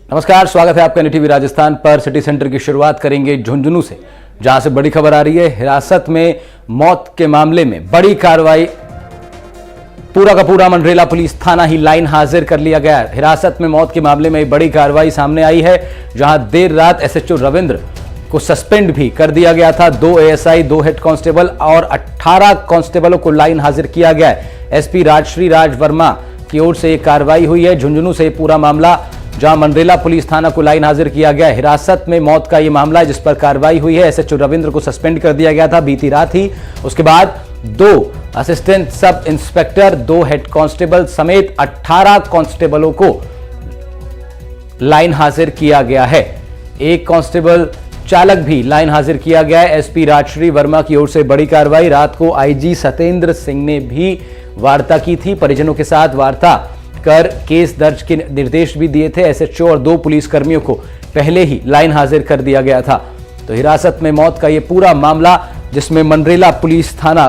नमस्कार, स्वागत है आपका NTV राजस्थान पर। सिटी सेंटर की शुरुआत करेंगे झुंझुनू से, जहां से बड़ी खबर आ रही है। हिरासत में मौत के मामले में बड़ी कार्रवाई, पूरा का पूरा मंडरेला पुलिस थाना ही लाइन हाजिर कर लिया गया है। हिरासत में मौत के मामले में बड़ी कार्रवाई सामने आई है, जहां देर रात SHO रविंद्र को सस्पेंड भी कर दिया गया था। 2 ASI, 2 हेड कांस्टेबल और 18 कांस्टेबलों को लाइन हाजिर किया गया है। SP राजश्री राज वर्मा की ओर से यह कार्रवाई हुई है। झुंझुनू से पूरा मामला, जहां मंडरेला पुलिस थाना को लाइन हाजिर किया गया है। हिरासत में मौत का यह मामला है जिस पर कार्रवाई हुई है। SHO रविंद्र को सस्पेंड कर दिया गया था बीती रात ही। उसके बाद 2 assistant sub inspector, 2 head constable समेत 18 कांस्टेबलों को लाइन हाजिर किया गया है। एक कांस्टेबल चालक भी लाइन हाजिर किया गया है। SP राजश्री वर्मा की ओर से बड़ी कार्रवाई। रात को IG सतेंद्र सिंह ने भी वार्ता की थी। परिजनों के साथ वार्ता कर केस दर्ज के निर्देश भी दिए थे। SHO और 2 पुलिसकर्मियों को पहले ही लाइन हाजिर कर दिया गया था। तो हिरासत में मौत का यह पूरा मामला, जिसमें मंडरेला पुलिस थाना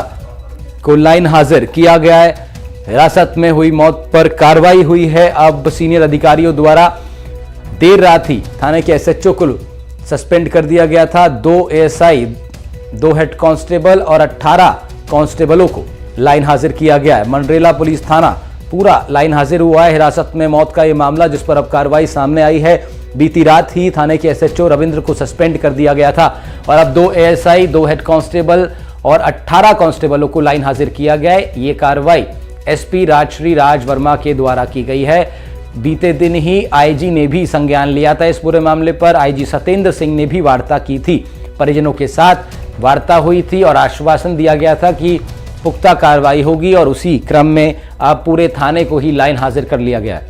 को लाइन हाजिर किया गया है। हिरासत में हुई मौत पर कार्रवाई हुई है। अब सीनियर अधिकारियों द्वारा देर रात ही थाने के SHO को सस्पेंड कर दिया गया था। 2 ASI, 2 हेड कांस्टेबल और 18 कांस्टेबलों को लाइन हाजिर किया गया है। मंडरेला पुलिस थाना पूरा लाइन हाजिर हुआ है। हिरासत में मौत का यह मामला, जिस पर अब कार्रवाई सामने आई है। बीती रात ही थाने के SHO रविंद्र को सस्पेंड कर दिया गया था और अब 2 ASI, 2 हेड कांस्टेबल और 18 कांस्टेबलों को लाइन हाजिर किया गया है। ये कार्रवाई SP राजश्री राज वर्मा के द्वारा की गई है। बीते दिन ही IG ने भी संज्ञान लिया था इस पूरे मामले पर। IG सतेंद्र सिंह ने भी वार्ता की थी। परिजनों के साथ वार्ता हुई थी और आश्वासन दिया गया था कि पुख्ता कार्रवाई होगी, और उसी क्रम में अब पूरे थाने को ही लाइन हाजिर कर लिया गया है।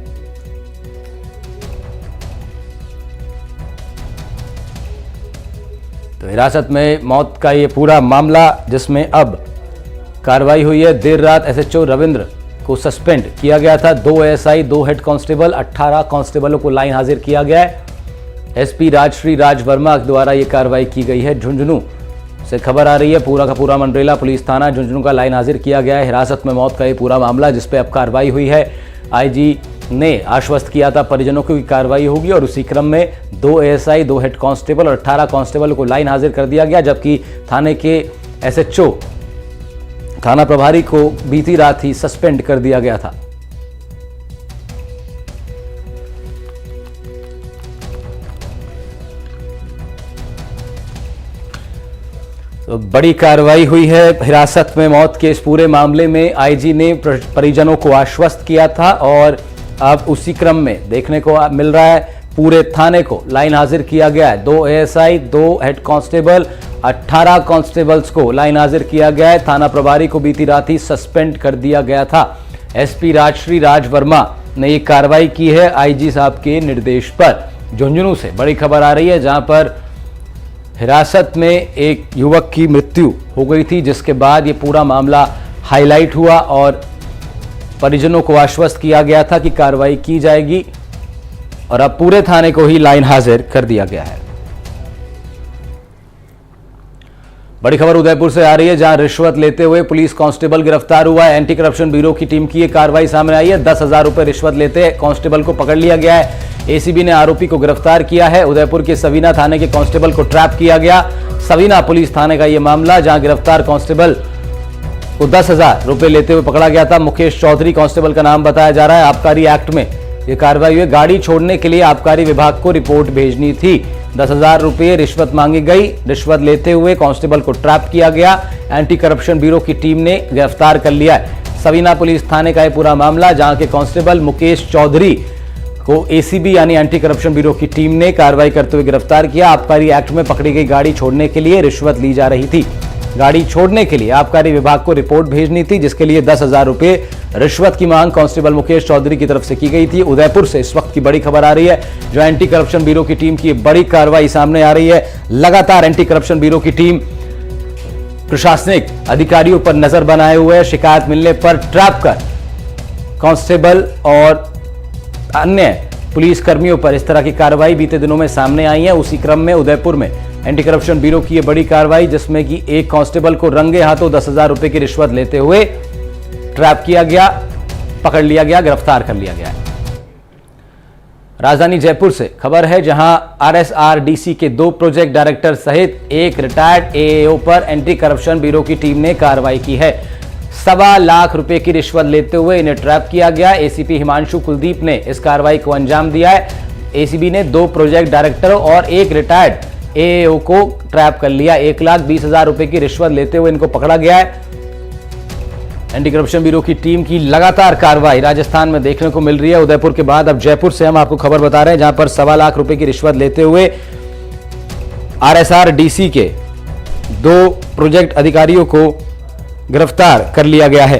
तो हिरासत में मौत का ये पूरा मामला, जिसमें अब कार्रवाई हुई है। देर रात SHO रविंद्र को सस्पेंड किया गया था। 2 ASI, 2 हेड कांस्टेबल, 18 कांस्टेबलों को लाइन हाजिर किया गया है। SP राजश्री राज वर्मा द्वारा यह कार्रवाई की गई है। झुंझुनू से खबर आ रही है। पूरा का पूरा मंडरेला पुलिस थाना झुंझुनू का लाइन हाजिर किया गया है। हिरासत में मौत का ये पूरा मामला, जिस पे अब कार्रवाई हुई है। IG ने आश्वस्त किया था परिजनों को कि कार्रवाई होगी, और उसी क्रम में 2 ASI, 2 हेड कांस्टेबल और 18 कांस्टेबल को लाइन हाजिर कर दिया गया, जबकि थाने के SHO थाना प्रभारी को बीती रात ही सस्पेंड कर दिया गया था। तो बड़ी कार्रवाई हुई है। हिरासत में मौत के इस पूरे मामले में IG ने परिजनों को आश्वस्त किया था, और अब उसी क्रम में देखने को मिल रहा है पूरे थाने को लाइन हाजिर किया गया है। 2 ASI, 2 हेड कांस्टेबल, 18 कांस्टेबल्स को लाइन हाजिर किया गया है। थाना प्रभारी को बीती रात ही सस्पेंड कर दिया गया था। SP राजश्री राज वर्मा ने यह कार्रवाई की है IG साहब के निर्देश पर। झुंझुनू से बड़ी खबर आ रही है, जहां पर हिरासत में एक युवक की मृत्यु हो गई थी, जिसके बाद ये पूरा मामला हाईलाइट हुआ और परिजनों को आश्वस्त किया गया था कि कार्रवाई की जाएगी, और अब पूरे थाने को ही लाइन हाजिर कर दिया गया है। बड़ी खबर उदयपुर से आ रही है, जहां रिश्वत लेते हुए पुलिस कांस्टेबल गिरफ्तार हुआ है। एंटी करप्शन ब्यूरो की टीम की यह कार्रवाई सामने आई है। 10,000 रुपए रिश्वत लेते कांस्टेबल को पकड़ लिया गया है। ACB ने आरोपी को गिरफ्तार किया है। उदयपुर के सवीना थाने के कांस्टेबल को ट्रैप किया गया। सवीना पुलिस थाने का यह मामला, जहां गिरफ्तार कांस्टेबल को 10,000 रुपए लेते हुए पकड़ा गया था। मुकेश चौधरी कांस्टेबल का नाम बताया जा रहा है। आबकारी एक्ट में यह कार्रवाई हुई। गाड़ी छोड़ने के लिए आबकारी विभाग को रिपोर्ट भेजनी थी। 10,000 रुपए रिश्वत मांगी गई। रिश्वत लेते हुए कांस्टेबल को ट्रैप किया गया। एंटी करप्शन ब्यूरो की टीम ने गिरफ्तार कर लिया है। सवीना पुलिस थाने का यह पूरा मामला, जहां के कांस्टेबल मुकेश चौधरी को ACB यानी एंटी करप्शन ब्यूरो की टीम ने कार्रवाई करते हुए गिरफ्तार किया। आबकारी एक्ट में पकड़ी गई गाड़ी छोड़ने के लिए रिश्वत ली जा रही थी। गाड़ी छोड़ने के लिए आबकारी विभाग को रिपोर्ट भेजनी थी, जिसके लिए 10,000 रुपए रिश्वत की मांग कांस्टेबल मुकेश चौधरी की तरफ से की गई थी। उदयपुर से इस वक्त की बड़ी खबर आ रही है, जो एंटी करप्शन ब्यूरो की टीम की बड़ी कार्रवाई सामने आ रही है। लगातार एंटी करप्शन ब्यूरो की टीम प्रशासनिक अधिकारियों पर नजर बनाए हुए है। शिकायत मिलने पर ट्रैप कर कांस्टेबल और अन्य पुलिस कर्मियों पर इस तरह की कार्रवाई बीते दिनों में सामने आई है। उसी क्रम में उदयपुर में एंटी करप्शन ब्यूरो की यह बड़ी कार्रवाई, जिसमें कि एक कांस्टेबल को रंगे हाथों 10,000 रुपए की रिश्वत लेते हुए ट्रैप किया गया, पकड़ लिया गया, गिरफ्तार कर लिया गया है। राजधानी जयपुर से खबर है, जहां आरएसआरडीसी के 2 प्रोजेक्ट डायरेक्टर सहित एक रिटायर्ड एएओ पर एंटी करप्शन ब्यूरो की टीम ने कार्रवाई की है। 1.25 लाख रुपए की रिश्वत लेते हुए इन्हें ट्रैप किया गया। एसीपी हिमांशु कुलदीप ने इस कार्रवाई को अंजाम दिया है। एसीबी ने 2 प्रोजेक्ट डायरेक्टर और एक रिटायर्ड एएओ को ट्रैप कर लिया। 1,20,000 रुपए की रिश्वत लेते हुए इनको पकड़ा गया है। एंटी करप्शन ब्यूरो की टीम की लगातार कार्रवाई राजस्थान में देखने को मिल रही है। उदयपुर के बाद अब जयपुर से हम आपको खबर बता रहे हैं, जहां पर 1.25 लाख रुपए की रिश्वत लेते हुए आरएसआरडीसी के 2 प्रोजेक्ट अधिकारियों को गिरफ्तार कर लिया गया है।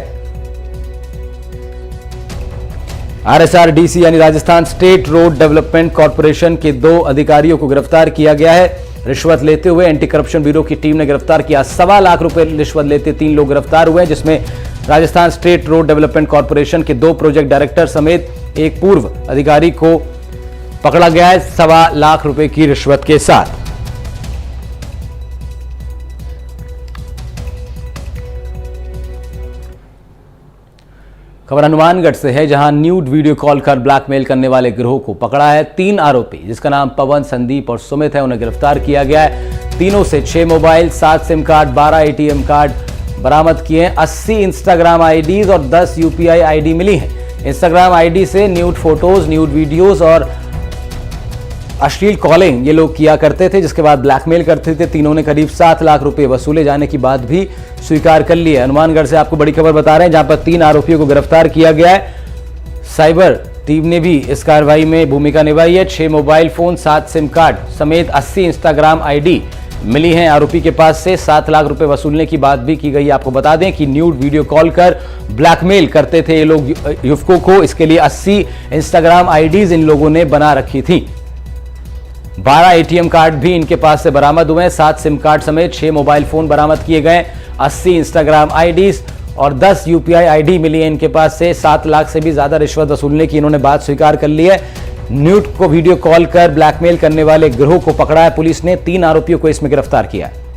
आरएसआरडीसी यानी Rajasthan state road development corporation के 2 अधिकारियों को गिरफ्तार किया गया है। रिश्वत लेते हुए एंटी करप्शन ब्यूरो की टीम ने गिरफ्तार किया। 1.25 लाख रुपए रिश्वत लेते 3 लोग गिरफ्तार हुए, जिसमें Rajasthan state road development corporation के 2 प्रोजेक्ट डायरेक्टर समेत एक पूर्व अधिकारी को पकड़ा गया है 1.25 लाख रुपए की रिश्वत के साथ। खबर हनुमानगढ़ से है, जहां न्यूड वीडियो कॉल कर ब्लैकमेल करने वाले गिरोह को पकड़ा है। 3 आरोपी, जिसका नाम पवन, संदीप और सुमित है, उन्हें गिरफ्तार किया गया है। तीनों से 6 mobile, 7 SIM card, 12 ATM card बरामद किए हैं। 80 इंस्टाग्राम आईडीज और 10 यूपीआई आईडी मिली है। इंस्टाग्राम आईडी से न्यूड फोटोज, न्यूड वीडियोज और अश्लील कॉलिंग ये लोग किया करते थे, जिसके बाद ब्लैकमेल करते थे। तीनों ने करीब 7 लाख रुपए वसूले जाने की बात भी स्वीकार कर ली है। हनुमानगढ़ से आपको बड़ी खबर बता रहे हैं, जहां पर 3 आरोपियों को गिरफ्तार किया गया है। साइबर टीम ने भी इस कार्रवाई में भूमिका निभाई है। 6 मोबाइल फोन, 7 सिम कार्ड समेत 80 इंस्टाग्राम आईडी मिली हैं। आरोपी के पास से 7 लाख रुपए वसूलने की बात भी की गई। आपको बता दें कि न्यूड वीडियो कॉल कर ब्लैकमेल करते थे ये लोग युवकों को। इसके लिए 80 इंस्टाग्राम आईडीज इन लोगों ने बना रखी थी। 12 एटीएम कार्ड भी इनके पास से बरामद हुए हैं। 7 सिम कार्ड समेत 6 मोबाइल फोन बरामद किए गए। 80 इंस्टाग्राम आईडीज और 10 यूपीआई आईडी मिली है इनके पास से। 7 लाख से भी ज्यादा रिश्वत वसूलने की इन्होंने बात स्वीकार कर ली है। न्यूड को वीडियो कॉल कर ब्लैकमेल करने वाले गिरोह को पकड़ा है पुलिस ने। 3 आरोपियों को इसमें गिरफ्तार किया है।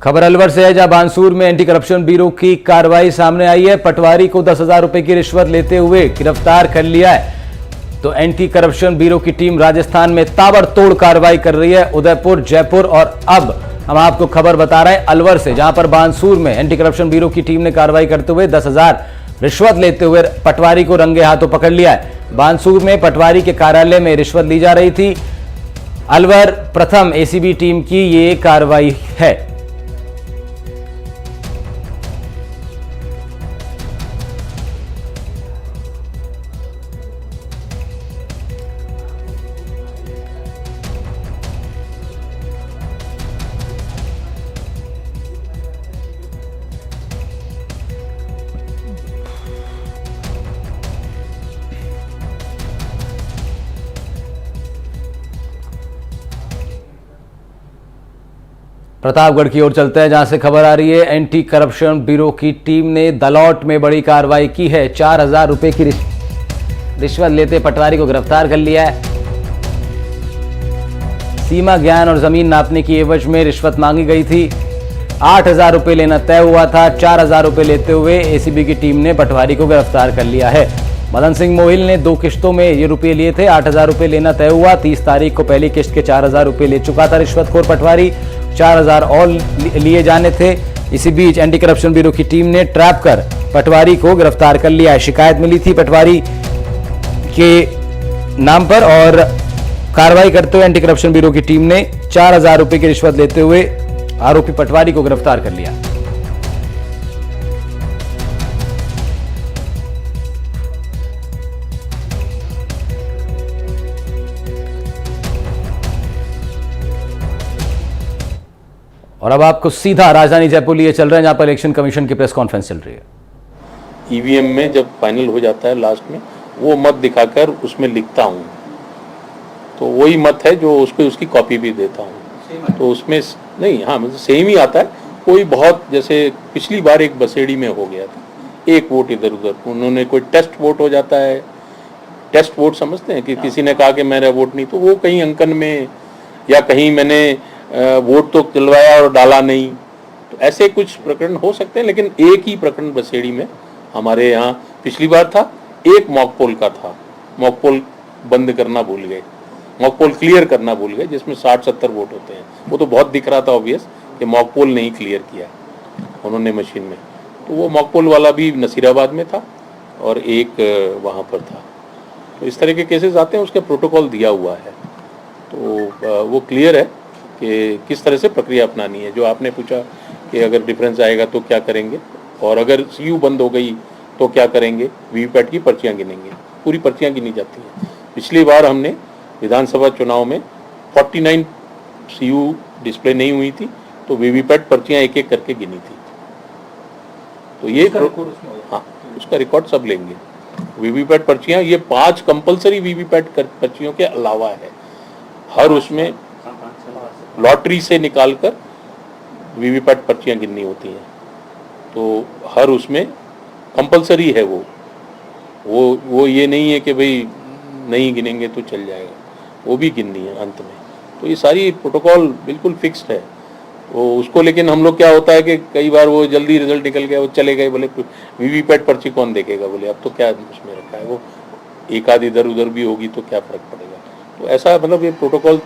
खबर अलवर से है, जहां बानसूर में एंटी करप्शन ब्यूरो की कार्रवाई सामने आई है। पटवारी को 10,000 रुपए की रिश्वत लेते हुए गिरफ्तार कर लिया है। तो एंटी करप्शन ब्यूरो की टीम राजस्थान में ताबड़तोड़ कार्रवाई कर रही है। उदयपुर, जयपुर और अब हम आपको खबर बता रहे हैं अलवर से, जहां पर बानसूर में एंटी करप्शन ब्यूरो की टीम ने कार्रवाई करते हुए 10,000 रिश्वत लेते हुए पटवारी को रंगे हाथों पकड़ लिया है। बानसूर में पटवारी के कार्यालय में रिश्वत ली जा रही थी। अलवर प्रथम एसीबी टीम की ये कार्रवाई है। प्रतापगढ़ की ओर चलते हैं, जहां से खबर आ रही है। एंटी करप्शन ब्यूरो की टीम ने दलौट में बड़ी कार्रवाई की है। 4,000 रुपए की रिश्वत लेते पटवारी को गिरफ्तार कर लिया है। सीमा ज्ञान और जमीन नापने की एवज में रिश्वत मांगी गई थी। 8,000 रुपए लेना तय हुआ था। 4,000 रुपए लेते हुए एसीबी की टीम ने पटवारी को गिरफ्तार कर लिया है। मदन सिंह मोहिल ने 2 किश्तों में ये रुपये लिए थे। 8,000 रुपए लेना तय हुआ। 30 तारीख को पहली किश्त के 4,000 रुपए ले चुका था रिश्वतखोर पटवारी। 4,000 और लिए जाने थे। इसी बीच एंटी करप्शन ब्यूरो की टीम ने ट्रैप कर पटवारी को गिरफ्तार कर लिया है। शिकायत मिली थी पटवारी के नाम पर और कार्रवाई करते हुए एंटी करप्शन ब्यूरो की टीम ने 4,000 रुपए की रिश्वत लेते हुए आरोपी पटवारी को गिरफ्तार कर लिया। और अब आपको सीधा राजधानी जयपुर लिए चल रहे हैं, जहां पर इलेक्शन कमीशन की प्रेस कॉन्फ्रेंस चल रही है। ईवीएम में जब फाइनल हो जाता है लास्ट में, वो मत दिखाकर उसमें लिखता हूँ, तो वही मत है जो उसको उसकी कॉपी भी देता हूँ। तो उसमें नहीं, हाँ मतलब सेम ही आता है। कोई बहुत, जैसे पिछली बार एक बसेड़ी में हो गया था, एक वोट इधर उधर, उन्होंने कोई टेस्ट वोट हो जाता है। टेस्ट वोट समझते हैं कि किसी ने कहा कि मेरा वोट नहीं, तो वो कहीं अंकन में या कहीं मैंने वोट तो दिलवाया और डाला नहीं, तो ऐसे कुछ प्रकरण हो सकते हैं, लेकिन एक ही प्रकरण बसेड़ी में हमारे यहाँ पिछली बार था, एक मॉक पोल का था। मॉक पोल बंद करना भूल गए, मॉक पोल क्लियर करना भूल गए, जिसमें 60-70 वोट होते हैं। वो तो बहुत दिख रहा था ऑब्वियस कि मॉक पोल नहीं क्लियर किया उन्होंने मशीन में। तो वो मॉक पोल वाला भी नसीराबाद में था और एक वहाँ पर था। तो इस तरह के केसेस आते हैं, उसका प्रोटोकॉल दिया हुआ है। तो वो क्लियर है कि किस तरह से प्रक्रिया अपनानी है। जो आपने पूछा कि अगर डिफरेंस आएगा तो क्या करेंगे, और अगर सीयू बंद हो गई तो क्या करेंगे, वीवीपैट की पर्चियाँ गिनेंगे। पूरी पर्चियाँ गिनी जाती हैं। पिछली बार हमने विधानसभा चुनाव में 49 सीयू डिस्प्ले नहीं हुई थी, तो वीवीपैट पर्चियाँ एक एक करके गिनी थी। तो ये हाँ, उसका रिकॉर्ड सब लेंगे। वीवीपैट पर्चियाँ, ये 5 कंपलसरी वीवीपैट पर्चियों के अलावा है। हर उसमें लॉटरी से निकालकर वीवीपैट पर्चियाँ गिननी होती हैं। तो हर उसमें कंपलसरी है वो ये नहीं है कि भाई नहीं गिनेंगे तो चल जाएगा, वो भी गिननी है अंत में। तो ये सारी प्रोटोकॉल बिल्कुल फिक्स्ड है। वो उसको, लेकिन हम लोग क्या होता है कि कई बार वो जल्दी रिजल्ट निकल गया, वो चले गए, बोले वीवीपैट पर्ची कौन देखेगा, बोले अब तो क्या उसमें रखा है, वो एक आध इधर उधर भी होगी तो क्या फर्क पड़ेगा। तो ऐसा मतलब ये प्रोटोकॉल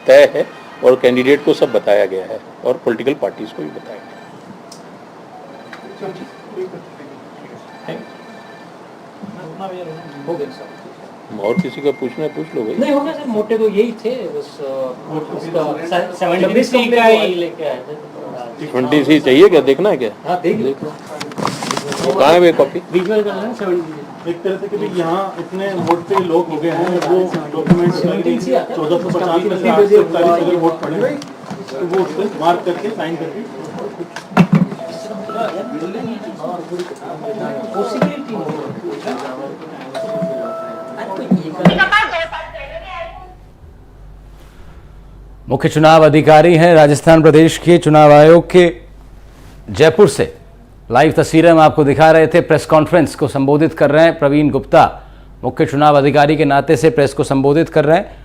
तय है और कैंडिडेट को सब बताया गया है और पॉलिटिकल पार्टीज को भी बताया गया है। और किसी का पूछना है पूछ लो भाई। नहीं होगा सर, मोटे तो यही थे बस। उसका 70 का ही लेके आए थे। 20 चाहिए क्या, देखना है क्या? हाँ देख लो। कहाँ है वे कॉपी? विजुअल करना है 70। एक तरह से कि भाई यहाँ इतने वोट पे लोग हो गए हैं, वो डॉक्यूमेंट्स 1450 में से 841 अगर वोट पड़े तो वो उसको मार्क करके साइन करके मुख्य चुनाव अधिकारी हैं राजस्थान प्रदेश के चुनाव आयोग के। जयपुर से लाइव तस्वीरें हम आपको दिखा रहे थे। प्रेस कॉन्फ्रेंस को संबोधित कर रहे हैं प्रवीण गुप्ता, मुख्य चुनाव अधिकारी के नाते से प्रेस को संबोधित कर रहे हैं।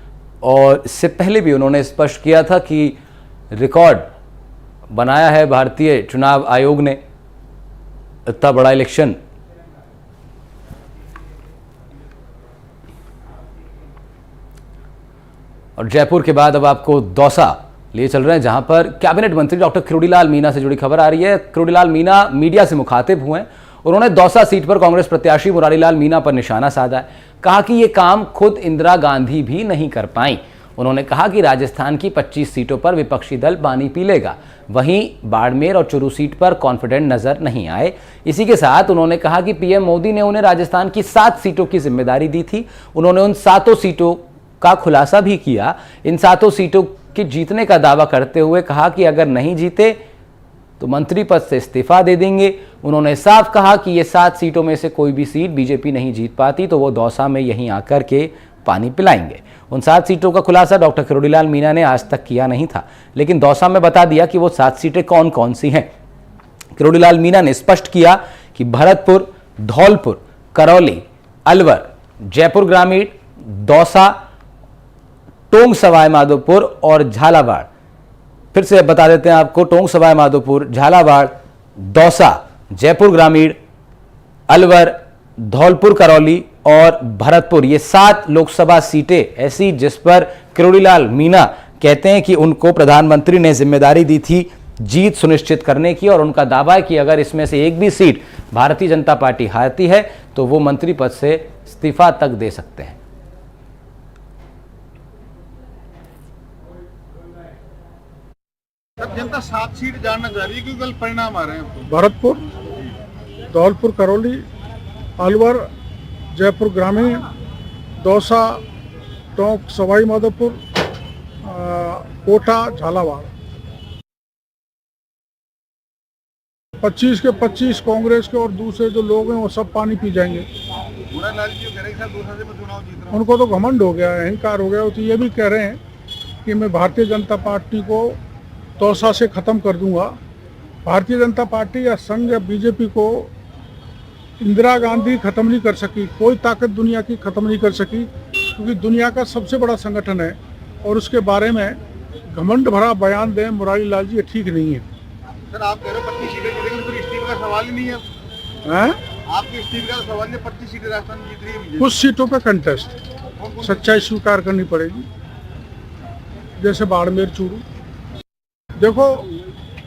और इससे पहले भी उन्होंने स्पष्ट किया था कि रिकॉर्ड बनाया है भारतीय चुनाव आयोग ने, इतना बड़ा इलेक्शन। और जयपुर के बाद अब आपको दौसा लिए चल रहे हैं, जहां पर कैबिनेट मंत्री डॉक्टर किरोड़ीलाल मीणा से जुड़ी खबर आ रही है। किरोड़ीलाल मीणा मीडिया से मुखातिब हुए हैं। उन्होंने दौसा सीट पर कांग्रेस प्रत्याशी मुरारीलाल मीणा पर निशाना साधा है। कहा कि ये काम खुद इंदिरा गांधी भी नहीं कर पाई। उन्होंने कहा कि राजस्थान की 25 सीटों पर विपक्षी दल पानी पी लेगा, वहीं बाड़मेर और चुरू सीट पर कॉन्फिडेंट नजर नहीं आए। इसी के साथ उन्होंने कहा कि पीएम मोदी ने उन्हें राजस्थान की 7 सीटों की जिम्मेदारी दी थी। उन्होंने उन 7 सीटों का खुलासा भी किया। इन 7 सीटों के जीतने का दावा करते हुए कहा कि अगर नहीं जीते तो मंत्री पद से इस्तीफा दे देंगे। उन्होंने साफ कहा कि ये 7 सीटों में से कोई भी सीट बीजेपी नहीं जीत पाती तो वो दौसा में यहीं आकर के पानी पिलाएंगे। उन 7 सीटों का खुलासा डॉक्टर किरोड़ीलाल मीणा ने आज तक किया नहीं था, लेकिन दौसा में बता दिया कि वो 7 सीटें कौन कौन सी हैं। किरोड़ीलाल मीणा ने स्पष्ट किया कि भरतपुर, धौलपुर, करौली, अलवर, जयपुर ग्रामीण, दौसा, टोंक सवाई माधोपुर और झालावाड़। फिर से बता देते हैं आपको, टोंक सवाई माधोपुर, झालावाड़, दौसा, जयपुर ग्रामीण, अलवर, धौलपुर, करौली और भरतपुर, ये 7 लोकसभा सीटें ऐसी जिस पर किरोड़ीलाल मीणा कहते हैं कि उनको प्रधानमंत्री ने जिम्मेदारी दी थी जीत सुनिश्चित करने की। और उनका दावा है कि अगर इसमें से एक भी सीट भारतीय जनता पार्टी हारती है तो वो मंत्री पद से इस्तीफा तक दे सकते हैं। जनता 7 सीट जानना चाह रही है क्योंकि कल परिणाम आ रहे हैं। भरतपुर, धौलपुर, करौली, अलवर, जयपुर ग्रामीण, दौसा, टोंक सवाई माधोपुर, कोटा, झालावाड़। 25 के 25 कांग्रेस के और दूसरे जो लोग हैं वो सब पानी पी जाएंगे। मुरारीलाल जी कह रहे हैं दूसरा से मैं चुनाव जीत रहा हूं। उनको तो घमंड हो गया है, अहंकार हो गया। तो ये भी कह रहे हैं कि मैं भारतीय जनता पार्टी को दौसा से ख़त्म कर दूंगा। भारतीय जनता पार्टी या संघ या बीजेपी को इंदिरा गांधी ख़त्म नहीं कर सकी, कोई ताकत दुनिया की ख़त्म नहीं कर सकी, क्योंकि दुनिया का सबसे बड़ा संगठन है। और उसके बारे में घमंड भरा बयान दें मुरारीलाल जी, ये ठीक नहीं है। सर आप कह रहे हो 25 सीटें जीतेंगे, फिर इस्तीफे का सवाल ही नहीं है। हैं? आपके इस्तीफे का सवाल नहीं, 25 सीटें राजस्थान में जीत रही है बीजेपी। कुछ सीटों पे कंटेस्ट, सच्चाई स्वीकार करनी पड़ेगी, जैसे बाड़मेर चूरू। देखो,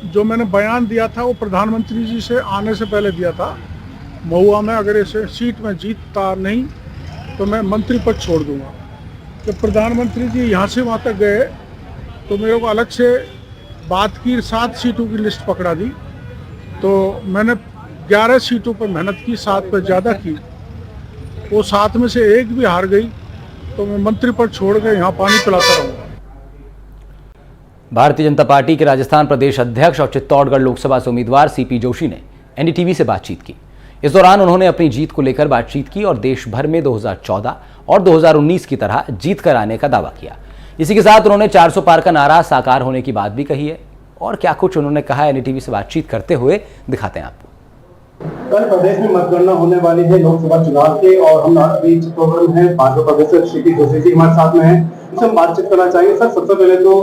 जो मैंने बयान दिया था वो प्रधानमंत्री जी से आने से पहले दिया था। महुआ में अगर इसे सीट में जीतता नहीं तो मैं मंत्री पद छोड़ दूंगा। जब प्रधानमंत्री जी यहाँ से वहाँ तक गए तो मेरे को अलग से बात की, 7 सीटों की लिस्ट पकड़ा दी, तो मैंने 11 सीटों पर मेहनत की, 7 पर ज़्यादा की। वो 7 में से एक भी हार गई तो मैं मंत्री पद छोड़ के यहाँ पानी पिलाता रहूँगा। भारतीय जनता पार्टी के राजस्थान प्रदेश अध्यक्ष और चित्तौड़गढ़ लोकसभा से उम्मीदवार सीपी जोशी ने एनडीटीवी से बातचीत की। इस दौरान उन्होंने अपनी जीत को लेकर बातचीत की और देश भर में 2014 और 2019 की तरह जीत कर आने का दावा किया। इसी के साथ उन्होंने 400 पार का नारा साकार होने की बात भी कही है। और क्या कुछ उन्होंने कहा एनडीटीवी से बातचीत करते हुए दिखाते हैं आपको। कल प्रदेश में मतगणना होने वाली है लोकसभा चुनाव के, और हम अभी चित्तौड़गढ़ में हैं। भाजपा प्रदेश सीपी जोशी जी हमारे साथ में हैं, इससे हम बातचीत करना चाहेंगे। सर, सबसे पहले तो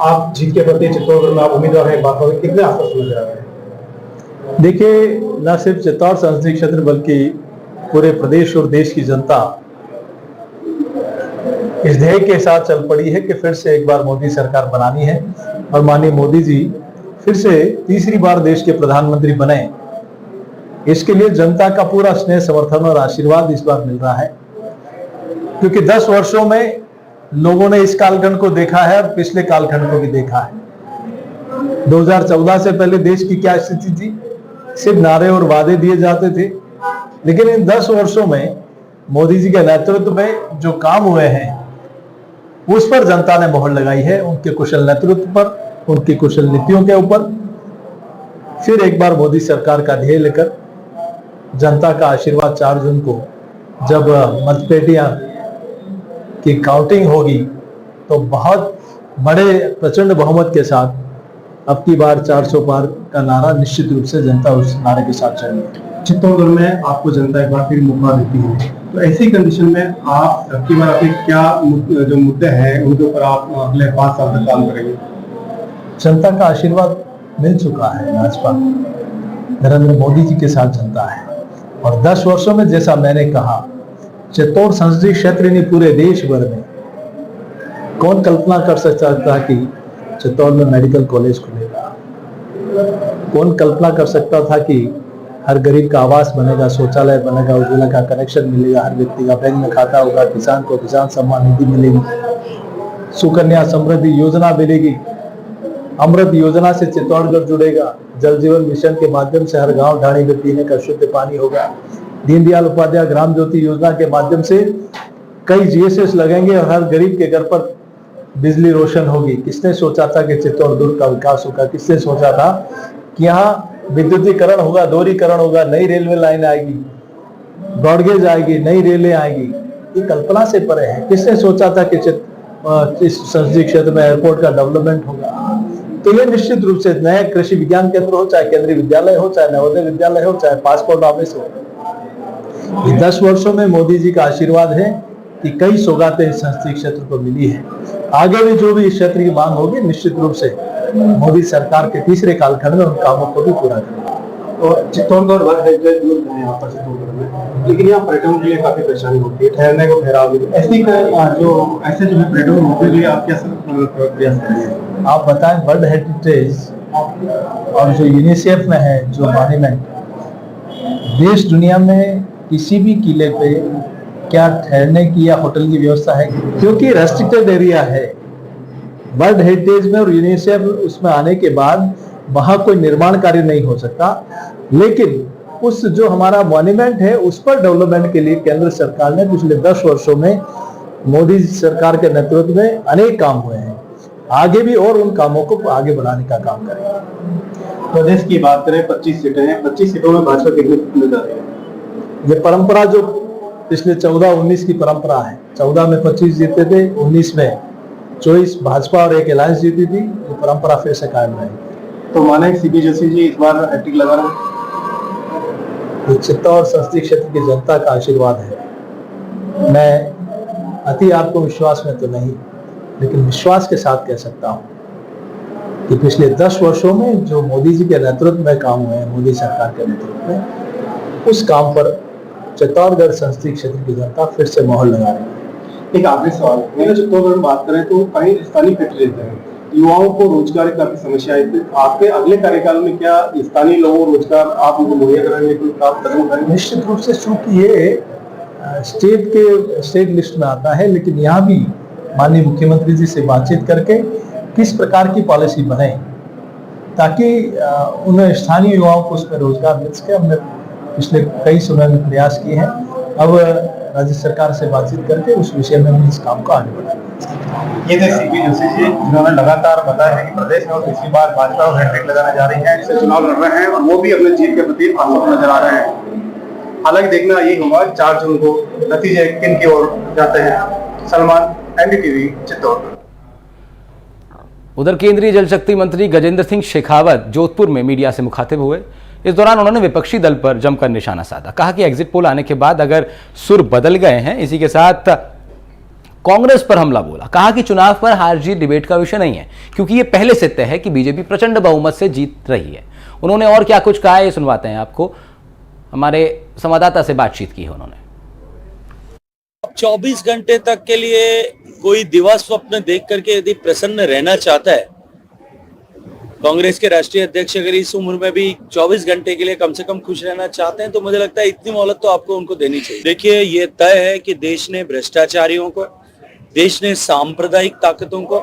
आप जीत के प्रति चित्तौड़गढ़ में आप उम्मीदवार हैं, बात होगी, कितने आश्वस्त नजर आ रहे हैं? देखिए, न सिर्फ चित्तौड़ संसदीय क्षेत्र बल्कि पूरे प्रदेश और देश की जनता इस ध्येय के साथ चल पड़ी है कि फिर से एक बार मोदी सरकार बनानी है और माननीय मोदी जी फिर से तीसरी बार देश के प्रधानमंत्री बने। इसके लिए जनता का पूरा स्नेह, समर्थन और आशीर्वाद इस बार मिल रहा है, क्योंकि 10 वर्षों में लोगों ने इस कालखंड को देखा है और पिछले कालखंड को भी देखा है। 2014 से पहले देश की क्या स्थिति थी? सिर्फ नारे और वादे दिए जाते थे, लेकिन इन 10 वर्षों में मोदी जी के नेतृत्व में जो काम हुए हैं उस पर जनता ने मोहर लगाई है। उनके कुशल नेतृत्व पर, उनकी कुशल नीतियों के ऊपर फिर एक बार मोदी सरकार का ध्येय लेकर जनता का आशीर्वाद 4 जून को जब मतपेटियां की काउंटिंग होगी तो बहुत बड़े प्रचंड बहुमत के साथ अब की बार 400 पार का नारा निश्चित रूप से जनता उस नारे के साथ चलेगी। चित्तौड़गढ़ में आपको जनता एक बार फिर मौका देती है, तो ऐसी कंडीशन में आप अब की बार आपके क्या जो मुद्दे हैं उनके ऊपर आप अगले 5 साल तक काम करेंगे? जनता का आशीर्वाद मिल चुका है। भाजपा नरेंद्र मोदी जी के साथ जनता है, और 10 वर्षों में जैसा मैंने कहा, चित्तौड़ संसदीय क्षेत्र नहीं पूरे देश भर में कौन कल्पना कर सकता था कि चित्तौड़ में मेडिकल कॉलेज खुलेगा? कौन कल्पना कर सकता था कि हर गरीब का आवास बनेगा, शौचालय बनेगा, उज्ज्वला का कनेक्शन मिलेगा, हर व्यक्ति का बैंक में खाता होगा, किसान को किसान सम्मान निधि मिलेगी, सुकन्या समृद्धि योजना मिलेगी, अमृत योजना से चित्तौड़गढ़ जुड़ेगा, जल जीवन मिशन के माध्यम से हर गांव ढाणी में पीने का शुद्ध पानी होगा, दीनदयाल उपाध्याय ग्राम ज्योति योजना के माध्यम से कई जीएसएस लगेंगे और हर गरीब के घर पर बिजली रोशन होगी। किसने सोचा था कि चित्तौड़ दुर्ग का विकास होगा? किसने सोचा था कि यहाँ विद्युतीकरण होगा, दोहरीकरण होगा, नई रेलवे लाइन आएगी, ब्रॉडगेज आएगी, नई रेलें आएगी? ये कल्पना से परे है। किसने सोचा था कि इस संसदीय क्षेत्र में एयरपोर्ट का डेवलपमेंट होगा? तो ये निश्चित रूप से नए कृषि विज्ञान केंद्र हो, चाहे केंद्रीय विद्यालय हो, चाहे नवोदय विद्यालय हो, चाहे पासपोर्ट ऑफिस हो, 10 वर्षों में मोदी जी का आशीर्वाद है कि कई सौगातें इस संसदीय क्षेत्र को मिली है। आगे भी जो भी इस क्षेत्र की मांग होगी, निश्चित रूप से मोदी सरकार के तीसरे कालखंड में उन कामों को भी पूरा करेंगे। तो चित्तौड़गढ़ वर्ल्ड हेरिटेज दूर है यहाँ पर चित्तौड़गढ़ में, लेकिन यहाँ पर्यटन के लिए काफी परेशानी होती है, ठहरने को ठहराव भी। ऐसे जो है पर्यटन होने के लिए आप क्या प्रयास करेंगे? आप बताएं, वर्ल्ड हेरिटेज और जो यूनिसेफ में है जो मॉन्यूमेंट, देश दुनिया में किसी भी किले पे क्या ठहरने की या होटल की व्यवस्था है? क्योंकि रेस्ट्रिक्टेड एरिया है वर्ल्ड हेरिटेज में, और यूनिसेफ उसमें आने के बाद वहां कोई निर्माण कार्य नहीं हो सकता। लेकिन उस जो हमारा मॉन्यूमेंट है उस पर डेवलपमेंट के लिए केंद्र सरकार ने पिछले 10 वर्षों में मोदी सरकार के नेतृत्व में अनेक काम हुए हैं। आगे भी और उन कामों को आगे बढ़ाने का काम करेंगे। प्रदेश की बात करें, 25 सीटें हैं, 25 सीटों में भाजपा कितनी जा रही है? ये परंपरा जो पिछले 14-19 की परंपरा है, 14 में 25 जीते थे, 19 में 24 भाजपा और एक अलायंस जीती थी। ये परंपरा फिर से कायम रहेगी। तो माने सीपी जोशी जी इस बार हैट्रिक लगा रहे हैं? चित्तौड़ संसदीय क्षेत्र की जनता का आशीर्वाद है। मैं अति आत्मविश्वास में तो नहीं, लेकिन विश्वास के साथ कह सकता हूं कि पिछले 10 वर्षों में जो मोदी जी के नेतृत्व में काम हुए हैं, मोदी सरकार के नेतृत्व में, उस काम पर चित्तौड़गढ़ संसदीय क्षेत्र की जनता फिर से मोहर लगा रही है। एक आखिरी सवाल, मैंने चित्तौड़गढ़ में बात करें तो कहीं स्थानीय फैक्ट्री रहते हैं, युवाओं को रोजगार की काफी समस्या है। आपके अगले कार्यकाल में क्या स्थानीय लोगों को रोजगार आप उनको मुहैया कराने कोई काम कदम उठाएंगे? निश्चित रूप से, चूंकि ये स्टेट लिस्ट में आता है, लेकिन यहाँ भी माननीय मुख्यमंत्री जी से बातचीत करके किस प्रकार की पॉलिसी बने ताकि उन स्थानीय युवाओं को उसमें रोजगार मिल सके, हमने पिछले कई समय में प्रयास किए हैं। अब राज्य सरकार से बातचीत करके उस विषय में भी इस काम को आगे बढ़ाएंगे। ये थे सीपी जोशी जी, जिन्होंने लगातार बताया है कि प्रदेश में वो तीसरी बार भाजपा और हैट्रिक लगाने जा रही है, इससे चुनाव लड़ रहे हैं और वो भी अपने जीत के प्रति आशावादी नजर आ रहे हैं। हालांकि देखना यही होगा 4 जून को नतीजे किन की ओर जाते हैं। सलमान, एनडीटीवी, चित्तौड़गढ़। उधर केंद्रीय जल शक्ति मंत्री गजेंद्र सिंह शेखावत जोधपुर में मीडिया से मुखातिब हुए। इस दौरान उन्होंने विपक्षी दल पर जमकर निशाना साधा। कहा कि एग्जिट पोल आने के बाद अगर सुर बदल गए हैं, इसी के साथ कांग्रेस पर हमला बोला। कहा कि चुनाव पर हार जीत डिबेट का विषय नहीं है, क्योंकि यह पहले से तय है कि बीजेपी प्रचंड बहुमत से जीत रही है। उन्होंने और क्या कुछ कहा है, ये सुनवाते हैं आपको। हमारे संवाददाता से बातचीत की है उन्होंने। 24 घंटे तक के लिए कोई दिवा स्वप्न देख करके यदि प्रसन्न रहना चाहता है, कांग्रेस के राष्ट्रीय अध्यक्ष अगर इस उम्र में भी 24 घंटे के लिए कम से कम खुश रहना चाहते हैं, तो मुझे लगता है इतनी मोहलत तो आपको उनको देनी चाहिए। देखिए, ये तय है कि देश ने भ्रष्टाचारियों को, देश ने सांप्रदायिक ताकतों को,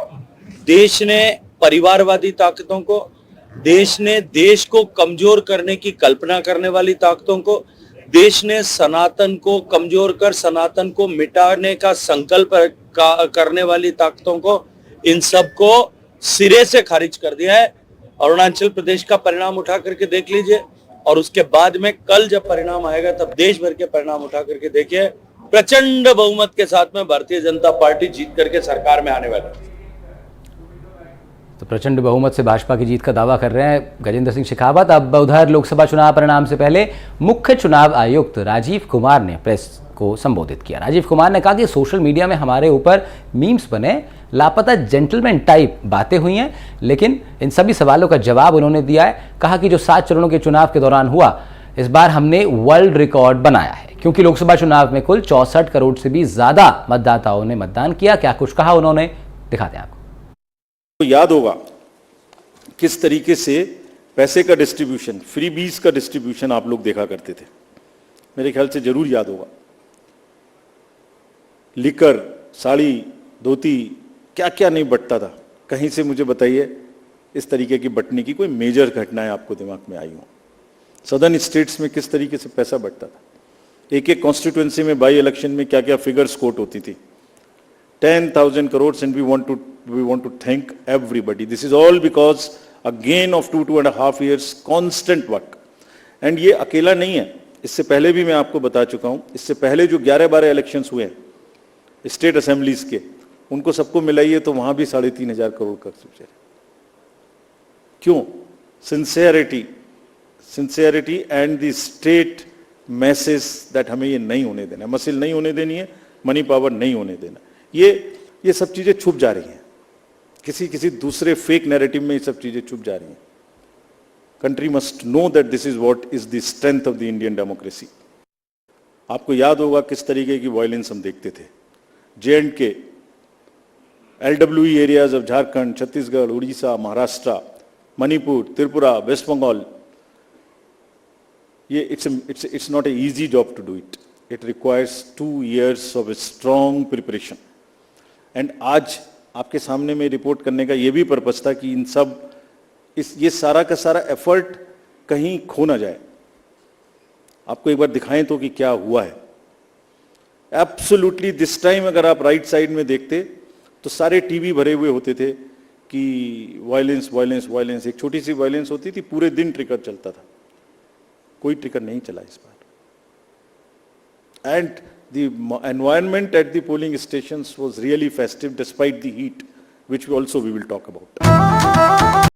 देश ने परिवारवादी ताकतों को, देश ने देश को कमजोर करने की कल्पना करने वाली ताकतों को, देश ने सनातन को कमजोर कर सनातन को मिटाने का संकल्प करने वाली ताकतों को, इन सब को सिरे से खारिज कर दिया है। अरुणाचल प्रदेश का परिणाम उठा करके देख लीजिए, और उसके बाद में कल जब परिणाम आएगा तब देश भर के परिणाम उठा करके देखिए। प्रचंड बहुमत के साथ में भारतीय जनता पार्टी जीत करके सरकार में आने वाली है। तो प्रचंड बहुमत से भाजपा की जीत का दावा कर रहे हैं गजेंद्र सिंह शेखावत। अब उधर लोकसभा चुनाव परिणाम से पहले मुख्य चुनाव आयुक्त राजीव कुमार ने प्रेस को संबोधित किया। राजीव कुमार ने कहा कि सोशल मीडिया में हमारे ऊपर मीम्स बने, लापता जेंटलमैन टाइप बातें हुई हैं, लेकिन इन सभी सवालों का जवाब उन्होंने दिया है। कहा कि जो 7 चरणों के चुनाव के दौरान हुआ, इस बार हमने वर्ल्ड रिकॉर्ड बनाया है, क्योंकि लोकसभा चुनाव में कुल 64 करोड़ से भी ज्यादा मतदाताओं ने मतदान किया। क्या कुछ कहा उन्होंने, दिखाते हैं आपको। तो याद होगा किस तरीके से पैसे का डिस्ट्रीब्यूशन, फ्री बीज का डिस्ट्रीब्यूशन आप लोग देखा करते थे, मेरे ख्याल से जरूर याद होगा। लिकर, साड़ी, धोती, क्या क्या नहीं बंटता था। कहीं से मुझे बताइए इस तरीके की बंटने की कोई मेजर घटनाएं आपको दिमाग में आई हो। सदर्न स्टेट्स में किस तरीके से पैसा बंटता था, एक एक कॉन्स्टिट्यूएंसी में बाई इलेक्शन में क्या क्या फिगर्स कोट होती थी। 10,000 crores and we want to thank everybody. This is all because a gain of 2.5 years constant work. And ये अकेला नहीं है, इससे पहले भी मैं आपको बता चुका हूं। इससे पहले जो 11-12 इलेक्शंस हुए हैं स्टेट असेंबलीज के, उनको सबको मिलाइए तो वहां भी 3,500 करोड़ का खर्च है। क्यों? Sincerity and the state message that हमें ये नहीं होने देना, मसिल नहीं होने देनी है, मनी पावर नहीं होने देना। ये सब चीजें छुप जा रही हैं, किसी दूसरे फेक नैरेटिव में ये सब चीजें छुप जा रही हैं। Country must know that this is what is the strength of the Indian democracy. आपको याद होगा किस तरीके की वायलेंस हम देखते थे। J&K, LWE areas of Jharkhand, Chhattisgarh, Orissa, Maharashtra, Manipur, Tripura, West Bengal, ये it's not a easy job to do it. It requires 2 years of a strong preparation. And आज आपके सामने में रिपोर्ट करने का ये भी पर्पस था कि इन सब ये सारा का सारा एफर्ट कहीं खो ना जाए. आपको एक बार दिखाएं तो कि क्या हुआ है. एब्सोल्युटली दिस टाइम अगर आप राइट साइड में देखते तो सारे टीवी भरे हुए होते थे कि वायलेंस वायलेंस वायलेंस. एक छोटी सी वायलेंस होती थी, पूरे दिन ट्रिगर चलता था. कोई ट्रिगर नहीं चला इस बार. And the environment at the polling stations was really festive despite the heat, which we will talk about.